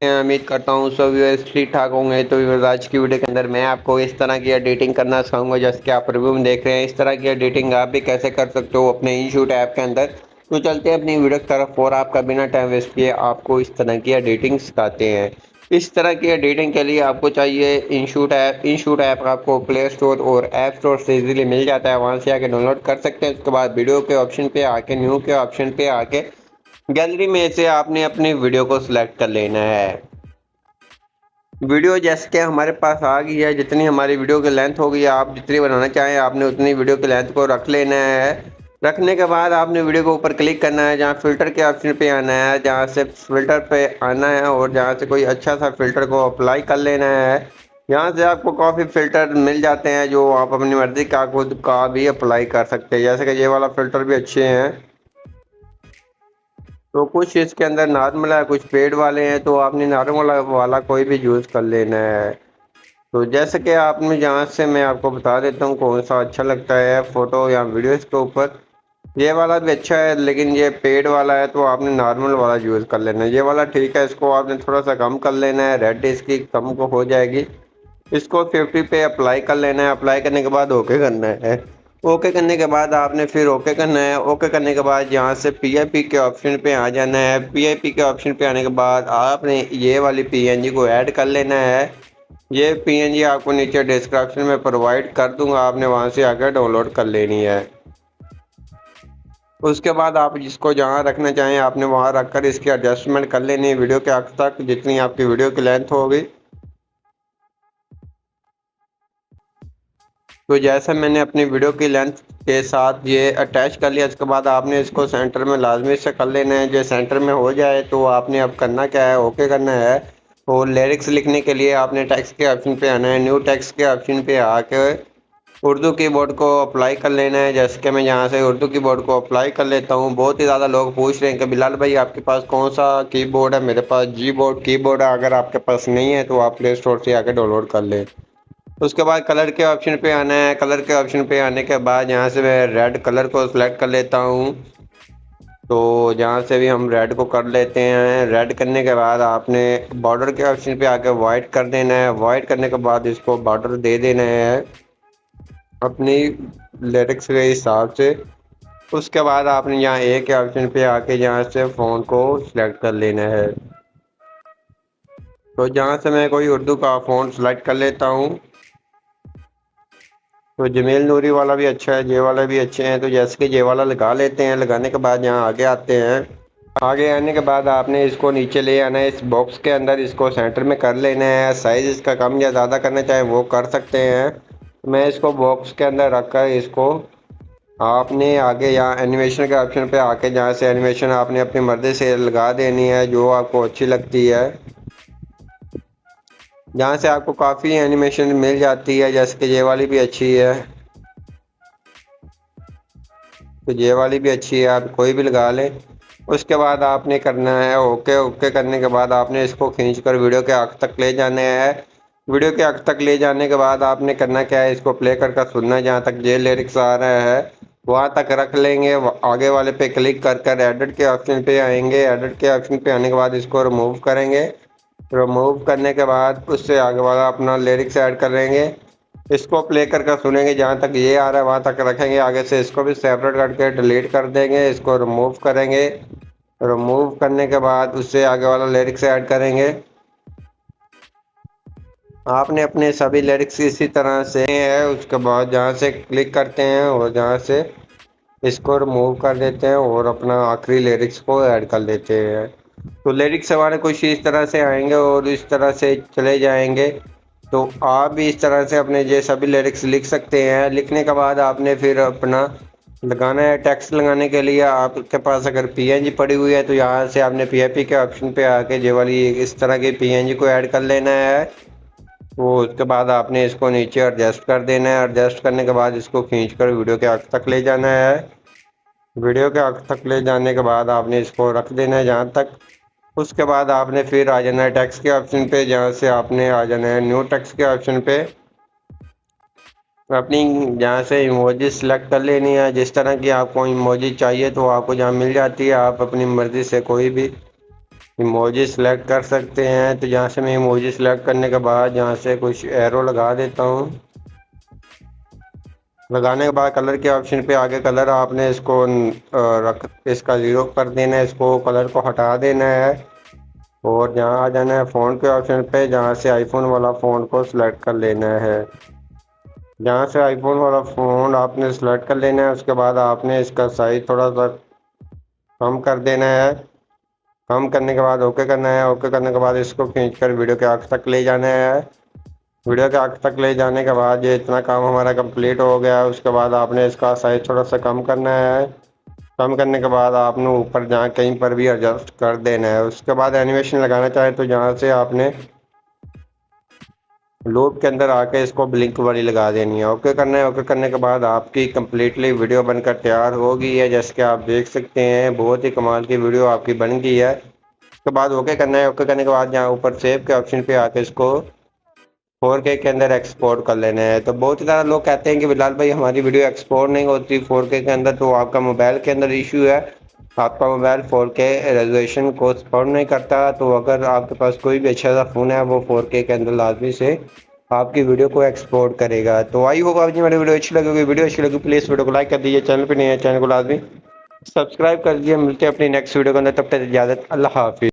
हैं। उम्मीद करता हूँ सब व्यूअर्स ठीक ठाक होंगे। तो व्यूअर्स आज की वीडियो के अंदर मैं आपको इस तरह की एडिटिंग करना सिखाऊंगा जैसे कि आप रिव्यू में देख रहे हैं। इस तरह की एडिटिंग आप भी कैसे कर सकते हो अपने InShoot ऐप के अंदर। तो चलते हैं अपनी वीडियो की तरफ और आपका बिना टाइम वेस्ट किए आपको इस तरह की एडिटिंग सिखाते हैं। इस तरह की एडिटिंग के लिए आपको चाहिए InShoot ऐप। InShoot ऐप आपको प्ले स्टोर और ऐप स्टोर से इजीली मिल जाता है, वहाँ से आके डाउनलोड कर सकते हैं। उसके बाद वीडियो के ऑप्शन पे आके न्यू के ऑप्शन पे आके गैलरी में से आपने अपनी वीडियो को सिलेक्ट कर लेना है। वीडियो जैसे कि हमारे पास आ गई है, जितनी हमारी वीडियो की लेंथ होगी, आप जितनी बनाना चाहें आपने उतनी वीडियो की लेंथ को रख लेना है। रखने के बाद आपने वीडियो के ऊपर क्लिक करना है, जहाँ फिल्टर के ऑप्शन पे आना है, जहाँ से फिल्टर पे आना है और जहाँ से कोई अच्छा सा फिल्टर को अप्लाई कर लेना है। यहाँ से आपको काफ़ी फिल्टर मिल जाते हैं जो आप अपनी मर्जी का खुद का भी अप्लाई कर सकते हैं। जैसे कि ये वाला फिल्टर भी अच्छे हैं, तो कुछ इसके अंदर नॉर्मल है, कुछ पेड वाले हैं, तो आपने नॉर्मल वाला कोई भी यूज़ कर लेना है। तो जैसे कि आपने जहाँ से मैं आपको बता देता हूँ कौन सा अच्छा लगता है फ़ोटो या वीडियोस के ऊपर। ये वाला भी अच्छा है, लेकिन ये पेड वाला है तो आपने नॉर्मल वाला यूज़ कर लेना है। ये वाला ठीक है, इसको आपने थोड़ा सा कम कर लेना है, रेड इसकी कम को हो जाएगी। इसको 50 पे अप्लाई कर लेना है। अप्लाई करने के बाद ओके करना है। ओके करने के बाद आपने फिर ओके करना है। ओके करने के बाद यहाँ से PIP के ऑप्शन पे आ जाना है। PIP के ऑप्शन पे आने के बाद आपने ये वाली PNG को ऐड कर लेना है। ये PNG आपको नीचे डिस्क्रिप्शन में प्रोवाइड कर दूंगा, आपने वहाँ से आकर डाउनलोड कर लेनी है। उसके बाद आप जिसको जहाँ रखना चाहें आपने वहाँ रखकर इसकी एडजस्टमेंट कर लेनी है वीडियो के आगे तक, जितनी आपकी वीडियो की लेंथ होगी। तो जैसे मैंने अपनी वीडियो की लेंथ के साथ ये अटैच कर लिया, उसके बाद आपने इसको सेंटर में लाजमी से कर लेना है। जो सेंटर में हो जाए तो आपने अब करना क्या है, ओके करना है। और लिरिक्स लिखने के लिए आपने टेक्स्ट के ऑप्शन पे आना है। न्यू टेक्स्ट के ऑप्शन पे आके उर्दू कीबोर्ड को अप्लाई कर लेना है। जैसे कि मैं यहाँ से उर्दू कीबोर्ड को अप्लाई कर लेता हूँ। बहुत ही ज़्यादा लोग पूछ रहे हैं कि बिलाल भाई आपके पास कौन सा कीबोर्ड है। मेरे पास Gboard कीबोर्ड है। अगर आपके पास नहीं है तो आप प्ले स्टोर से आकर डाउनलोड कर लें। उसके बाद कलर के ऑप्शन पे आना है। कलर के ऑप्शन पे आने के बाद यहाँ से मैं रेड कलर को सिलेक्ट कर लेता हूँ। तो जहाँ से भी हम रेड को कर लेते हैं। रेड करने के बाद आपने बॉर्डर के ऑप्शन पे आकर वाइट कर देना है। वाइट करने के बाद इसको बॉर्डर दे देना है अपनी लिरिक्स के हिसाब से। उसके बाद आपने यहाँ ए के ऑप्शन पे आके यहाँ से फ़ॉन्ट को सिलेक्ट कर लेना है। तो जहाँ से मैं कोई उर्दू का फ़ॉन्ट सिलेक्ट कर लेता हूँ। तो जमील नूरी वाला भी अच्छा है, जे वाला भी अच्छे हैं। तो जैसे कि जे वाला लगा लेते हैं। लगाने के बाद यहाँ आगे आते हैं। आगे आने के बाद आपने इसको नीचे ले आना है, इस बॉक्स के अंदर इसको सेंटर में कर लेना है। साइज़ इसका कम या ज़्यादा करना चाहें वो कर सकते हैं। मैं इसको बॉक्स के अंदर रखकर इसको आपने आगे यहाँ एनिमेशन के ऑप्शन पे आके जहाँ से एनिमेशन आपने अपनी मर्जी से लगा देनी है जो आपको अच्छी लगती है। जहाँ से आपको काफ़ी एनिमेशन मिल जाती है, जैसे कि ये वाली भी अच्छी है। तो ये वाली भी अच्छी है, आप कोई भी लगा लें। उसके बाद आपने करना है ओके। ओके करने के बाद आपने इसको खींच कर वीडियो के आखिर तक ले जाना है। वीडियो के आखिर तक ले जाने के बाद आपने करना क्या है, इसको प्ले कर सुनना है। जहाँ तक ये लिरिक्स आ रहा है वहाँ तक रख लेंगे। आगे वाले पे क्लिक कर एडिट के ऑप्शन पे आएंगे। एडिट के ऑप्शन पे आने के बाद इसको रिमूव करेंगे। रिमूव करने के बाद उससे आगे वाला अपना लिरिक्स ऐड करेंगे। इसको प्ले कर सुनेंगे। जहाँ तक ये आ रहा है वहाँ तक रखेंगे। आगे से इसको भी सेपरेट करके डिलीट कर देंगे। इसको रिमूव करेंगे। रिमूव करने के बाद उससे आगे वाला लिरिक्स ऐड करेंगे। आपने अपने सभी लिरिक्स इसी तरह से है। उसके बाद जहाँ से क्लिक करते हैं और जहाँ से इसको रिमूव कर देते हैं और अपना आखिरी लिरिक्स को ऐड कर देते हैं। तो लिरिक्स हमारे कुछ इस तरह से आएंगे और इस तरह से चले जाएंगे। तो आप भी इस तरह से अपने ये सभी लिरिक्स लिख सकते हैं। लिखने के बाद आपने फिर अपना लगाना है। टेक्स्ट लगाने के लिए आपके पास अगर PNG पड़ी हुई है तो यहाँ से आपने PIP के ऑप्शन पे आके ये वाली इस तरह की PNG को ऐड कर लेना है। तो उसके बाद आपने इसको नीचे एडजस्ट कर देना है। एडजस्ट करने के बाद इसको खींचकर वीडियो के आखिर तक ले जाना है। वीडियो के आखिर तक ले जाने के बाद आपने इसको रख देना है जहाँ तक। उसके बाद आपने फिर आ जाना है टेक्स्ट के ऑप्शन पे, जहाँ से आपने आ जाना है न्यू टेक्स्ट के ऑप्शन पे। अपनी जहाँ से इमोजी सेलेक्ट कर लेनी है। जिस तरह की आपको इमोजी चाहिए तो आपको जहाँ मिल जाती है, आप अपनी मर्ज़ी से कोई भी इमोजी सिलेक्ट कर सकते हैं। तो यहाँ से मैं इमोजी सिलेक्ट करने के बाद यहाँ से कुछ एरो लगा देता हूँ। लगाने के बाद कलर के ऑप्शन पे आगे कलर आपने इसको रख इसका 0 कर देना है, इसको कलर को हटा देना है और यहाँ आ जाना है फ़ॉन्ट के ऑप्शन पे, जहाँ से आईफोन वाला फ़ॉन्ट को सिलेक्ट कर लेना है। जहाँ से आईफोन वाला फ़ॉन्ट आपने सिलेक्ट कर लेना है, उसके बाद आपने इसका साइज़ थोड़ा सा कम कर देना है। कम करने के बाद ओके करना है। ओके करने के बाद इसको खींचकर वीडियो के आखिर तक ले जाना है। वीडियो के आखिर तक ले जाने के बाद ये इतना काम हमारा कंप्लीट हो गया। उसके बाद आपने इसका साइज थोड़ा सा कम करना है। कम करने के बाद आपने ऊपर जहाँ कहीं पर भी एडजस्ट कर देना है। उसके बाद एनिमेशन लगाना चाहे तो जहाँ से आपने लूप के अंदर आके इसको ब्लिंक वाली लगा देनी है। ओके करना है। ओके करने के बाद आपकी कंप्लीटली वीडियो बनकर तैयार हो गई है। जैसे कि आप देख सकते हैं बहुत ही कमाल की वीडियो आपकी बन गई है। उसके बाद ओके करना है। ओके करने के बाद जहाँ ऊपर सेव के ऑप्शन पे आके इसको 4K के अंदर एक्सपोर्ट कर लेना है। तो बहुत ही ज़्यादा लोग कहते हैं कि बिलाल भाई हमारी वीडियो एक्सपोर्ट नहीं होती 4K के अंदर, तो आपका मोबाइल के अंदर इशू है। आपका मोबाइल 4K रेजोल्यूशन को सपोर्ट नहीं करता। तो अगर आपके पास कोई भी अच्छा सा फ़ोन है वो 4K के अंदर लाजमी से आपकी वीडियो को एक्सपोर्ट करेगा। तो आई होगा आपकी मेरी वीडियो अच्छी लगेगी। वीडियो अच्छी लगी प्लीज़ वीडियो को लाइक कर दीजिए। चैनल पर नहीं है चैनल को लाजमी सब्सक्राइब कर दीजिए। मिलते हैं अपनी नेक्स्ट वीडियो के अंदर, तब तक इजाज़त, अल्लाह हाफिज़।